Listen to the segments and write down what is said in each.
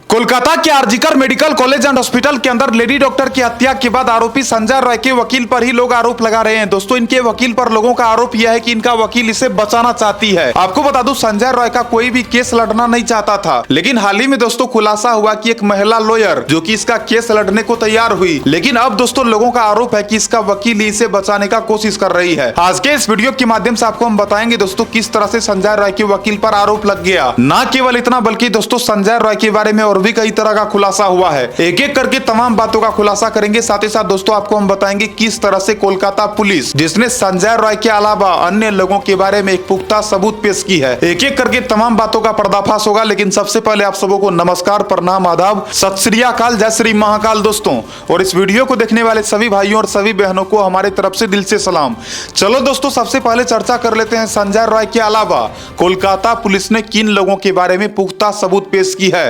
कोलकाता के RG Kar medical college and hospital के अंदर लेडी डॉक्टर की हत्या के बाद आरोपी संजय रॉय के वकील पर ही लोग आरोप लगा रहे हैं। दोस्तों, इनके वकील पर लोगों का आरोप यह है कि इनका वकील इसे बचाना चाहती है। आपको बता दूं, संजय रॉय का कोई भी केस लड़ना नहीं चाहता था, लेकिन हाल ही में दोस्तों खुलासा हुआ कि एक महिला लॉयर जो कि इसका केस लड़ने को तैयार हुई, लेकिन अब दोस्तों लोगों का आरोप है कि इसका वकील ही इसे बचाने का कोशिश कर रही है। आज के इस वीडियो के माध्यम से आपको हम बताएंगे दोस्तों किस तरह से संजय रॉय के वकील पर आरोप लग गया। न केवल इतना बल्कि दोस्तों संजय रॉय के बारे में और भी कई तरह का खुलासा हुआ है। एक एक करके तमाम बातों का खुलासा करेंगे। साथ ही साथ दोस्तों आपको हम बताएंगे किस तरह से कोलकाता पुलिस, जिसने संजय रॉय के अलावा अन्य लोगों के बारे में एक पुख्ता सबूत पेश की है, एक एक करके तमाम बातों का पर्दाफाश होगा। लेकिन सबसे पहले आप सबों को नमस्कार, प्रणाम, आदाब, सत श्री अकाल, जय श्री महाकाल दोस्तों। और इस वीडियो को देखने वाले सभी भाइयों और सभी बहनों को हमारे तरफ से दिल से सलाम। चलो दोस्तों, सबसे पहले चर्चा कर लेते हैं संजय रॉय के अलावा कोलकाता पुलिस ने किन लोगों के बारे में पुख्ता सबूत पेश की है।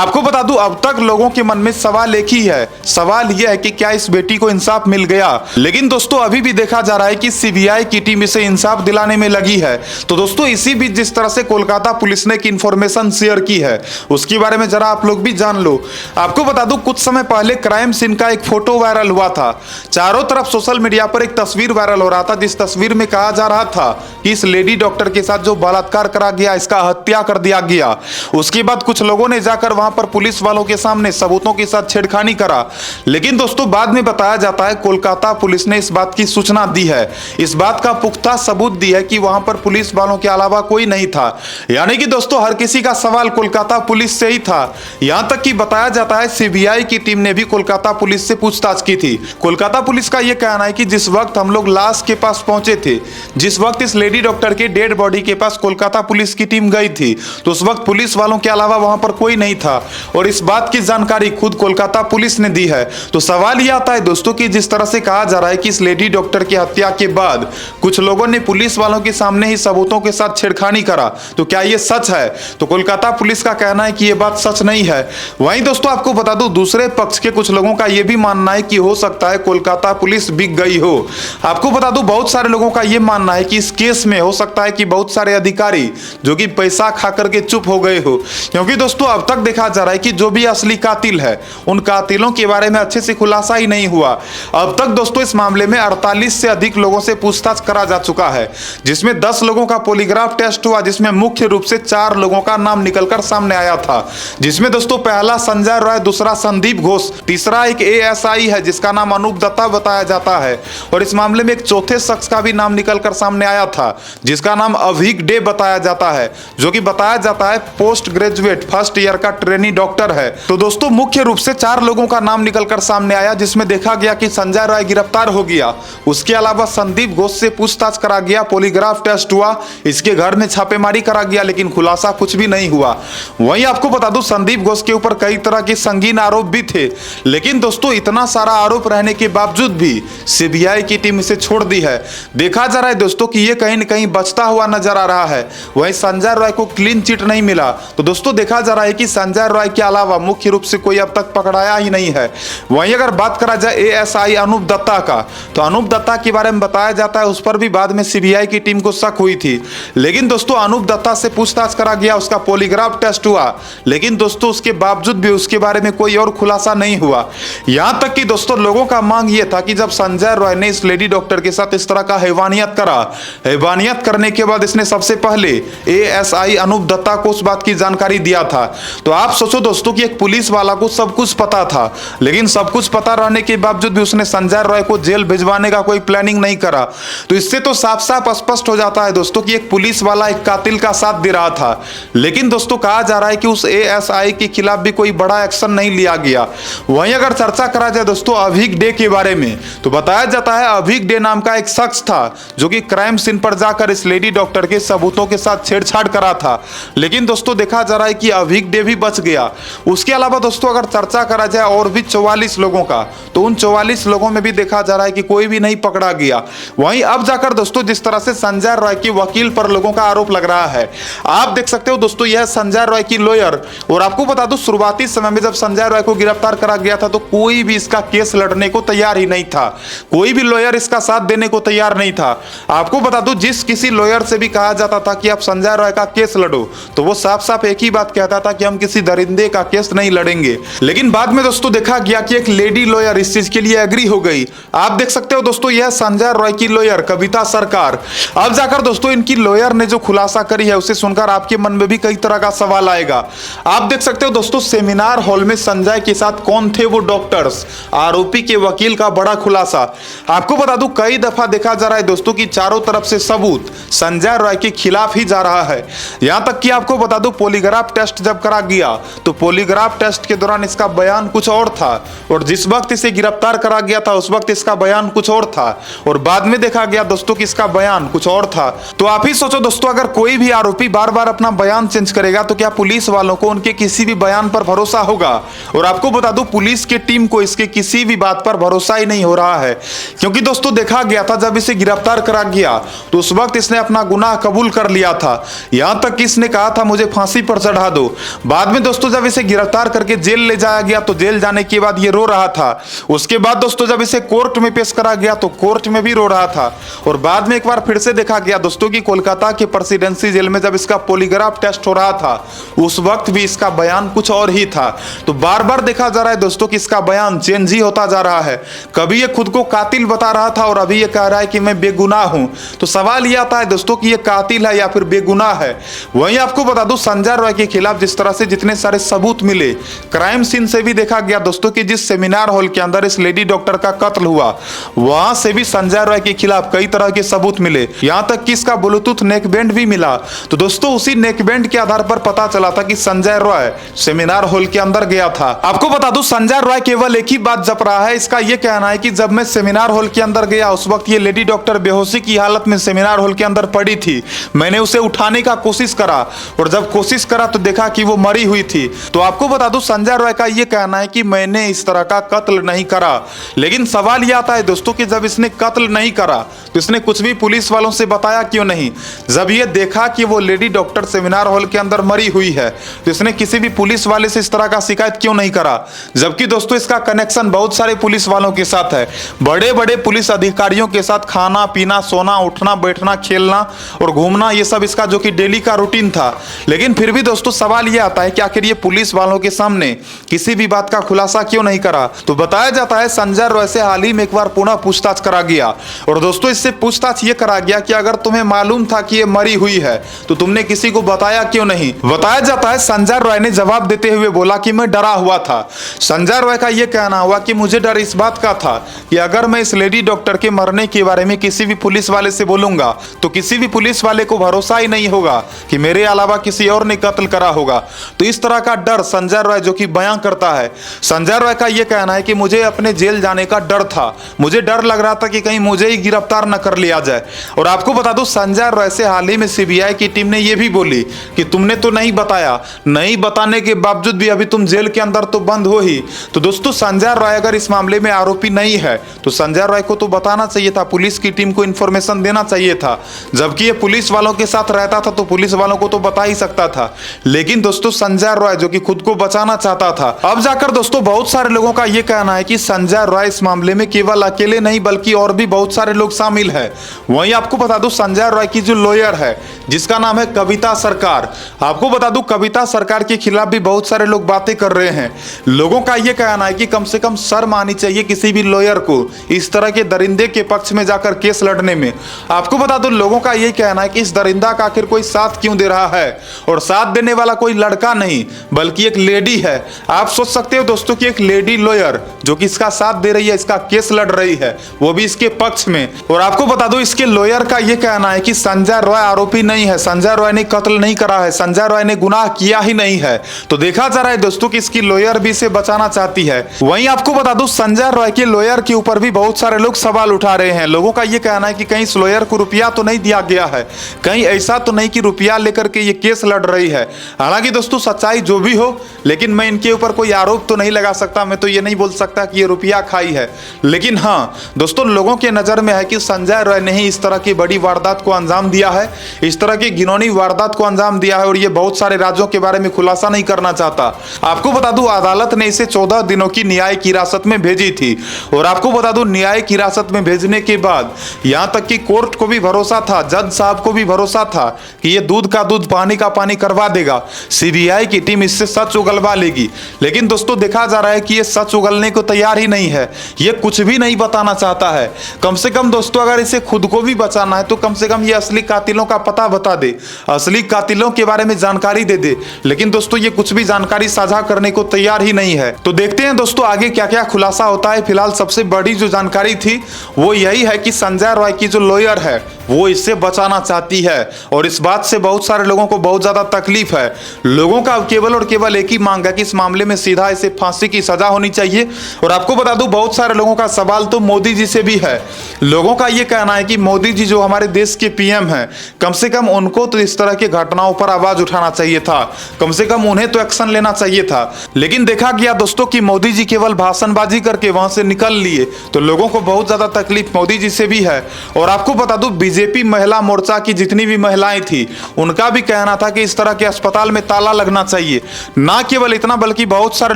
आपको बता दूं, अब तक लोगों के मन में सवाल एक ही है, सवाल यह है कि क्या इस बेटी को इंसाफ मिल गया। लेकिन दोस्तों अभी भी देखा जा रहा है कि सीबीआई की टीम इसे इंसाफ दिलाने में लगी है। तो दोस्तों इसी बीच जिस तरह से कोलकाता पुलिस ने एक इंफॉर्मेशन शेयर की है उसके बारे में जरा आप लोग भी जान लो। आपको बता दूं, कुछ समय पहले क्राइम सीन का एक फोटो वायरल हुआ था। चारों तरफ सोशल मीडिया पर एक तस्वीर वायरल हो रहा था, जिस तस्वीर में कहा जा रहा था कि इस लेडी डॉक्टर के साथ जो बलात्कार करा गया, इसका हत्या कर दिया गया। उसके बाद कुछ लोगों ने जाकर वहां पर पुलिस वालों के सामने सबूतों के साथ छेड़खानी करा। लेकिन दोस्तों बाद में बताया जाता है कोलकाता पुलिस ने इस बात की सूचना दी है, इस बात का पुख्ता सबूत दी है कि वहां पर पुलिस वालों के अलावा कोई नहीं था। यानी कि दोस्तों हर किसी का सवाल कोलकाता पुलिस से ही था। यहां तक कि बताया जाता है सीबीआई की टीम ने भी कोलकाता पुलिस से पूछताछ की थी। कोलकाता पुलिस का यह कहना है कि जिस वक्त हम लोग लाश के पास पहुंचे थे, जिस वक्त इस लेडी डॉक्टर के डेड बॉडी के पास कोलकाता पुलिस की टीम गई थी, तो उस वक्त पुलिस वालों के अलावा वहां पर कोई नहीं था। और इस बात की जानकारी खुद कोलकाता पुलिस ने दी है। तो सवाल यह आता है दोस्तों कि जिस तरह से कहा जा रहा है कि इस लेडी डॉक्टर की हत्या के बाद कुछ लोगों ने पुलिस वालों के सामने ही सबूतों के साथ छेड़खानी करा, तो क्या यह सच है? तो कोलकाता पुलिस का कहना है कि यह बात सच नहीं है। वहीं दोस्तों आपको बता दूं, दूसरे पक्ष के कुछ लोगों का यह भी मानना है कि हो सकता है कोलकाता पुलिस बिक गई हो। आपको बता दूं, बहुत सारे लोगों का यह मानना है कि इस केस में हो सकता है कि बहुत सारे अधिकारी जो कि पैसा खा करके चुप हो गए हो, क्योंकि दोस्तों अब तक देखा जा रहा है कि जो भी असली कातिल है उन कातिलों के बारे में अच्छे से खुलासा ही नहीं हुआ। अब तक दोस्तों इस मामले में 48 से अधिक लोगों से पूछताछ करा जा चुका है, जिसमें 10 लोगों का पॉलीग्राफ टेस्ट हुआ, जिसमें मुख्य रूप से 4 लोगों का नाम निकलकर सामने आया था। जिसमें दोस्तों पहला संजय रॉय, दूसरा संदीप घोष, तीसरा एक एएसआई है जिसका नाम अनूप दत्ता बताया जाता है, और इस मामले में एक चौथे शख्स का भी नाम निकलकर सामने आया था जिसका नाम अभिक डे बताया जाता है, जो कि बताया जाता है पोस्ट ग्रेजुएट फर्स्ट ईयर का ट्रेनी डॉक्टर है। तो दोस्तों मुख्य रूप से 4 लोगों का नाम निकलकर सामने आया, जिसमें देखा गया कि संजय रॉय गिरफ्तार हो गया। उसके अलावा संदीप घोष से पूछताछ करा गया, पॉलीग्राफ टेस्ट हुआ, इसके घर में छापेमारी करा गया, लेकिन खुलासा कुछ भी नहीं हुआ। वहीं आपको बता दूं, संदीप घोष के ऊपर कई तरह के संगीन आरोप भी थे, लेकिन दोस्तों इतना सारा आरोप रहने के बावजूद भी सीबीआई की टीम इसे छोड़ दी है। देखा जा रहा है दोस्तों कि यह कहीं न कहीं बचता हुआ नजर आ रहा है। वहीं संजय रॉय को क्लीन चिट नहीं मिला, तो दोस्तों देखा जा रहा है कि संजय रॉय के अलावा मुख्य रूप से कोई अब तक पकड़ाया ही नहीं है। वहीं अगर बात करा जाए एएसआई अनूप दत्ता का, तो अनूप दत्ता के बारे में बताया जाता है उस पर भी बाद में सीबीआई की टीम को शक हुई थी। लेकिन दोस्तों अनूप दत्ता से पूछताछ करा गया, उसका पॉलीग्राफ टेस्ट हुआ, लेकिन दोस्तों उसके बावजूद भी उसके बारे में कोई और खुलासा नहीं हुआ। यहां तक कि दोस्तों लोगों का मांग यह था कि जब संजय रॉय ने इस लेडी डॉक्टर के साथ इस तरह का हैवानियत करा, हैवानियत करने के बाद इसने सबसे पहले एएसआई अनूप दत्ता को उस बात की जानकारी दिया था। तो आप सोचो दोस्तों कि एक पुलिस वाला को सब कुछ पता था, लेकिन सब कुछ पता रहने के बावजूद भी उसने संजय रॉय को जेल भिजवाने का कोई प्लानिंग नहीं करा। तो इससे तो साफ साफ स्पष्ट हो जाता है दोस्तों कि एक पुलिस वाला एक कातिल का साथ दे रहा था। लेकिन दोस्तों कहा जा रहा है कि उस एएसआई के खिलाफ भी कोई बड़ा एक्शन नहीं लिया गया। वहीं अगर चर्चा करा जाए दोस्तों अभिक डे के बारे में, तो बताया जाता है अभिक डे नाम का एक शख्स था जो कि क्राइम सीन पर जाकर इस लेडी डॉक्टर के सबूतों के साथ छेड़छाड़ करा था। लेकिन दोस्तों देखा जा रहा है कि अभिक डे भी बच गया। उसके अलावा दोस्तों अगर चर्चा करा जाए और भी 44 लोगों का, तो उन 44 लोगों में भी देखा जा रहा है कि कोई भी नहीं पकड़ा गया। वहीं अब जाकर दोस्तों जिस तरह से संजय रॉय के वकील पर लोगों का आरोप लग रहा है, आप देख सकते हो दोस्तों यह संजय रॉय की लॉयर। और आपको बता दूं शुरुआती समय में जब संजय रॉय को गिरफ्तार करा गया था तो कोई भी इसका केस लड़ने को तैयार ही नहीं था, कोई भी लॉयर इसका साथ देने को तैयार नहीं था। आपको बता दूं जिस किसी लॉयर से भी कहा जाता था कि आप संजय रॉय का केस लड़ो, तो वो साफ साफ एक ही बात कहता था कि हम किसी दरिंदे का केस नहीं लड़ेंगे। लेकिन बाद में दोस्तों देखा गया कि एक लेडी लॉयर इस चीज के लिए एग्री हो गई। आप देख सकते हो दोस्तों, यह संजय रॉय की लॉयर कविता सरकार। अब जाकर दोस्तों इनकी लॉयर ने जो खुलासा करी है उसे सुनकर आपके मन में भी कई तरह का सवाल आएगा। आप देख सकते हो दोस्तों, सेमिनार हॉल में संजय के साथ कौन थे वो डॉक्टर्स, आरोपी के वकील का बड़ा खुलासा। आपको बता दूं, कई दफा देखा जा रहा है दोस्तों कि चारों तरफ से सबूत संजय रॉय के खिलाफ ही जा रहा है। यहां तक कि आपको बता दूं, पॉलीग्राफ टेस्ट जब करा गया तो पॉलीग्राफ टेस्ट के दौरान इसका बयान कुछ और था, और जिस वक्त इसे गिरफ्तार करा गया था उस वक्त इसका बयान कुछ और था, और बाद में देखा गया दोस्तों कि इसका बयान कुछ और था। तो आप ही सोचो दोस्तों, अगर कोई भी आरोपी बार बार अपना बयान चेंज करेगा तो क्या पुलिस वालों को उनके किसी भी बयान पर भरोसा होगा? और आपको बता दूं, पुलिस की टीम को इसके किसी भी बात पर भरोसा ही नहीं हो रहा है, क्योंकि दोस्तों देखा गया था जब इसे गिरफ्तार करा गया तो उस वक्त इसने अपना गुनाह कबूल कर लिया था। यहां तक कि इसने कहा था मुझे फांसी पर चढ़ा दो। बाद में दोस्तों जब इसे गिरफ्तार करके जेल ले जाया गया तो जेल जाने के बाद ये रो रहा था। उसके बाद दोस्तों जब इसे कोर्ट में पेश करा गया तो कोर्ट में भी रो रहा था। और बाद में एक बार फिर से देखा गया दोस्तों कि कोलकाता के प्रेसिडेंसी जेल में जब इसका पॉलीग्राफ टेस्ट हो रहा था उस वक्त भी इसका बयान कुछ और ही था। तो बार बार देखा जा रहा है दोस्तों कि इसका बयान चेंज ही होता जा रहा है। कभी ये खुद को कातिल बता रहा था और अभी ये कह रहा है कि मैं बेगुनाह हूं। तो सवाल ये आता है दोस्तों कि ये कातिल है या फिर बेगुनाह है। वहीं आपको बता दूं, संजय रॉय के खिलाफ जिस तरह से जितने सारे सबूत मिले, क्राइम सीन से भी देखा गया दोस्तों कि जिस सेमिनार हॉल के अंदर इस लेडी डॉक्टर का कत्ल हुआ वहां से भी संजय रॉय के खिलाफ कई तरह के सबूत मिले, यहां तक कि इसका ब्लूटूथ नेकबैंड भी मिला। तो दोस्तों उसी नेकबैंड के आधार पर पता चला था कि संजय रॉय सेमिनार हॉल के अंदर गया था। आपको बता दूं, संजय रॉय केवल एक ही बात जप रहा है। इसका यह कहना है कि जब मैं सेमिनार हॉल के अंदर गया उस वक्त ये लेडी डॉक्टर बेहोशी की हालत में सेमिनार हॉल के अंदर पड़ी थी। मैंने उसे उठाने का कोशिश करा और जब कोशिश करा तो देखा कि वो मरी हुई थी। तो आपको बता दूं, संजय रॉय का यह कहना है कि मैंने इस तरह का कत्ल नहीं करा। लेकिन सवाल यह आता है दोस्तों कि जब इसने कत्ल नहीं करा तो इसने कुछ भी पुलिस वालों से बताया क्यों नहीं? जब ये देखा कि वो लेडी डॉक्टर सेमिनार हॉल के अंदर मरी हुई है तो इसने किसी भी पुलिस वाले से इस तरह का शिकायत क्यों नहीं करा? जबकि दोस्तों इसका कनेक्शन बहुत सारे पुलिस वालों के साथ है, बड़े बड़े पुलिस अधिकारियों के साथ खाना पीना सोना उठना बैठना खेलना और घूमना, ये सब इसका जो कि डेली का रूटीन था। लेकिन फिर भी दोस्तों सवाल यह आता है कि आखिर ये पुलिस वालों के सामने किसी भी बात का खुलासा क्यों नहीं करा? तो बताया जाता है संजय रॉय से हाल ही में एक बार पुनः पूछताछ करा गया और दोस्तों इससे पूछताछ ये करा गया कि अगर तुम्हें मालूम था कि ये मरी हुई है तो तुमने किसी को बताया क्यों नहीं? बताया जाता है संजय रॉय ने जवाब देते हुए बोला कि मैं डरा हुआ था। संजय रॉय का यह कहना हुआ कि मुझे डर इस बात का था कि अगर मैं इस लेडी डॉक्टर के मरने के बारे में किसी भी पुलिस वाले से बोलूंगा तो किसी भी पुलिस वाले को भरोसा ही नहीं होगा कि मेरे अलावा किसी और ने कत्ल करा होगा। तो इस तरह का डर संजय रॉय जो कि बयां करता है। संजय रॉय का यह कहना है कि मुझे अपने जेल जाने का डर था, मुझे डर लग रहा था कि कहीं मुझे ही गिरफ्तार न कर लिया जाए। और आपको बता दूं, संजय रॉय से हाल ही में सीबीआई की टीम ने यह भी बोली कि तुमने तो नहीं बताया, नहीं बताने के बावजूद भी अभी तुम जेल के अंदर तो बंद हो ही। तो दोस्तों संजय रॉय अगर इस मामले में आरोपी नहीं है तो संजय रॉय को तो बताना चाहिए था, पुलिस की टीम को इंफॉर्मेशन देना चाहिए था। जबकि ये पुलिस वालों के साथ रहता था तो पुलिस वालों को तो बता ही सकता था। लेकिन दोस्तों संजय रॉय जो कि खुद को बचाना चाहता था। अब जाकर दोस्तों बहुत सारे लोगों का यह कहना है कि संजय रॉय इस मामले में केवल अकेले नहीं बल्कि और भी बहुत सारे लोग शामिल है। वहीं आपको बता दूं, संजय रॉय की जो लॉयर है जिसका नाम है कविता सरकार, आपको बता दूं कविता सरकार के खिलाफ भी बहुत सारे लोग बातें कर रहे हैं। लोगों का यह कहना है कि कम से कम शर्म आनी चाहिए किसी भी लॉयर को इस तरह के दरिंदे के पक्ष में जाकर केस लड़ने में। आपको बता दूं लोगों का यह कहना है कि इस दरिंदा का आखिर कोई साथ क्यों दे रहा है, और साथ देने वाला कोई लड़का नहीं बल्कि एक लेडी है। आप सोच सकते हो दोस्तों कि एक लेडी लॉयर जो कि इसका साथ दे रही है, इसका केस लड़ रही है, वो भी इसके पक्ष में। और आपको बता दो इसके लॉयर का यह कहना है कि संजय रॉय आरोपी नहीं है, संजय रॉय ने कत्ल नहीं करा है, संजय रॉय ने गुनाह किया ही नहीं है। तो देखा जा रहा है दोस्तों कि इसकी लॉयर भी इसे बचाना चाहती है। वहीं आपको बता दूं संजय रॉय के लॉयर के ऊपर भी बहुत सारे लोग सवाल उठा रहे हैं। लोगों का यह कहना है कि कहीं इस लॉयर को रुपया तो नहीं दिया गया है, कहीं ऐसा तो नहीं कि रुपया लेकर के ये केस लड़ रही है। हालांकि दोस्तों सच्चाई जो भी हो, लेकिन मैं इनके ऊपर कोई आरोप तो नहीं लगा सकता, मैं तो ये नहीं बोल सकता कि ये रुपया खाई है। लेकिन हाँ दोस्तों लोगों के नजर में है कि संजय रॉय ने ही इस तरह की बड़ी वारदात को अंजाम दिया है, इस तरह की घिनौनी वारदात को अंजाम दिया है और ये बहुत सारे राज्यों के बारे में खुलासा नहीं करना चाहता। आपको बता दूं अदालत ने इसे 14 दिनों की न्यायिक हिरासत में भेजी थी और आपको बता दूं न्यायिक हिरासत में भेजने के बाद यहां तक कि कोर्ट को भी भरोसा था, जज साहब को भी भरोसा था कि ये दूध का दूध पानी का पानी करवा देगा। सीबीआई की टीम इससे सच उगलवा लेगी। लेकिन दोस्तों देखा जा रहा है कि ये सच उगलने को तैयार ही नहीं है, ये कुछ भी नहीं बताना चाहता है। कम से कम दोस्तों अगर इसे खुद को भी बचाना है तो कम से कम ये असली कातिलों का पता बता दे, असली कातिलों के बारे में जानकारी दे दे। लेकिन दोस्तों ये कुछ भी जानकारी साझा करने को तैयार ही नहीं है। तो देखते हैं दोस्तों आगे क्या क्या खुलासा होता है। फिलहाल सबसे बड़ी जो जानकारी थी वो यही है कि संजय रॉय की जो लॉयर है वो इससे बचाना चाहती है, और इस बात से बहुत सारे लोगों को बहुत ज्यादा तकलीफ है। लोगों का केवल और केवल एक ही मांग है कि इस मामले में सीधा इसे फांसी की सजा होनी चाहिए। और आपको बता दूं बहुत सारे लोगों का सवाल तो मोदी जी से भी है। लोगों का यह कहना है कि मोदी जी जो हमारे देश के पीएम हैं, कम से कम उनको तो इस तरह की घटनाओं पर आवाज उठाना चाहिए था, कम से कम उन्हें तो एक्शन लेना चाहिए था। लेकिन देखा गया दोस्तों कि मोदी जी केवल भाषणबाजी करके वहां से निकल लिए। तो लोगों को बहुत ज्यादा तकलीफ मोदी जी से भी है। और आपको बता दूं बीजेपी महिला मोर्चा की जितनी भी महिलाएं थी उनका भी कहना था कि इस तरह के अस्पताल में ताला लगना चाहिए। ना केवल इतना बल्कि बहुत सारे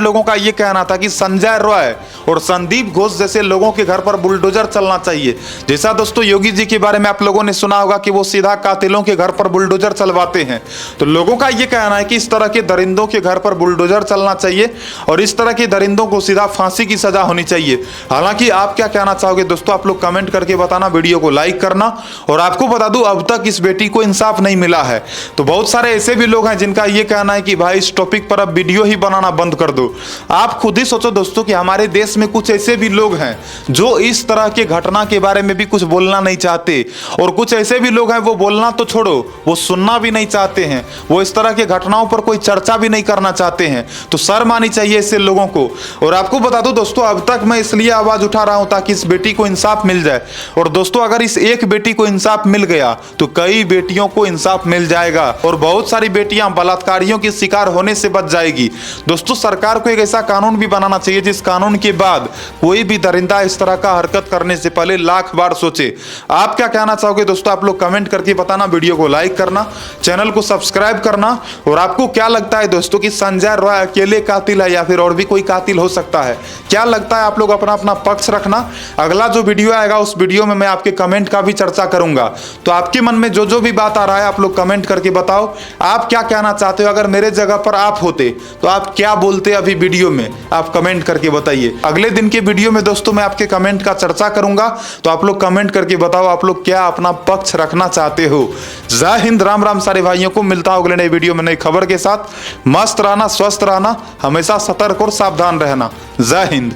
लोगों का यह कहना था कि संजय रॉय और संदीप घोष जैसे लोगों के घर पर बुलडोजर चलना चाहिए। जैसा दोस्तों योगी जी के बारे में आप लोगों ने सुना होगा कि वो सीधा कातिलों के घर पर बुलडोजर चलवाते हैं। तो लोगों का यह कहना है कि इस तरह के दरिंदों के घर पर बुलडोजर चलना चाहिए और इस तरह के दरिंदों को सीधा फांसी की सजा होनी चाहिए। हालांकि आप क्या कहना चाहोगे दोस्तों, आप लोग कमेंट करके बताना, वीडियो को लाइक करना। और आपको बता दूं अब तक इस बेटी को इंसाफ नहीं मिला है। तो बहुत सारे ऐसे भी लोग हैं जिनका यह कहना है कि भाई इस टॉपिक पर अब वीडियो ही बनाना बंद कर दो। आप खुद ही सोचो दोस्तों कि हमारे देश में कुछ ऐसे भी लोग हैं जो इस तरह के घटना के बारे में भी कुछ बोलना नहीं चाहते, और कुछ ऐसे भी लोग हैं वो बोलना तो छोड़ो वो सुनना भी नहीं चाहते हैं, वो इस तरह के घटनाओं पर कोई चर्चा भी नहीं करना चाहते हैं। तो शर्म आनी चाहिए ऐसे लोगों को। और आपको बता दूं दोस्तों अब तक मैं इसलिए आवाज उठा रहा हूं ताकि इस बेटी को इंसाफ मिल जाए। और दोस्तों अगर इस एक बेटी को इंसाफ मिल गया तो कई बेटियों को इंसाफ मिल जाएगा और बहुत सारी बेटियां बलात्कारियों की शिकार होने से बच जाएगी। दोस्तों सरकार को एक ऐसा कानून भी बनाना चाहिए जिस कानून के बाद कोई भी दरिंदा इस तरह का हरकत करने से पहले लाख बार सोचे। आप क्या कहना चाहोगे दोस्तों, आप लोग कमेंट करके बताना, वीडियो को लाइक करना, चैनल को सब्सक्राइब करना। और आपको क्या लगता है दोस्तों कि संजय रॉय अकेले कातिल है या फिर और भी कोई कातिल हो सकता है? क्या लगता है? आप लोग अपना अपना पक्ष रखना। अगला जो वीडियो आएगा उस वीडियो में मैं आपके कमेंट का भी चर्चा करूंगा। तो आपके मन में जो भी बात आ रहा है आप लोग कमेंट करके बताओ। आप क्या कहना चाहते हो? अगर मेरे जगह पर आप होते तो आप क्या बोलते अभी वीडियो में? आप कमेंट करके बताइए। अगले दिन के वीडियो में दोस्तों मैं आपके कमेंट का चर्चा करूंगा। तो आप लोग कमेंट करके बताओ आप लोग क्या अपना पक्ष रखना चाहते हो। जय हिंद, राम राम सारे भाइयों को। मिलता हूं अगले नए वीडियो में नई खबर के साथ। मस्त रहना, स्वस्थ रहना, हमेशा सतर्क और सावधान रहना। जय हिंद।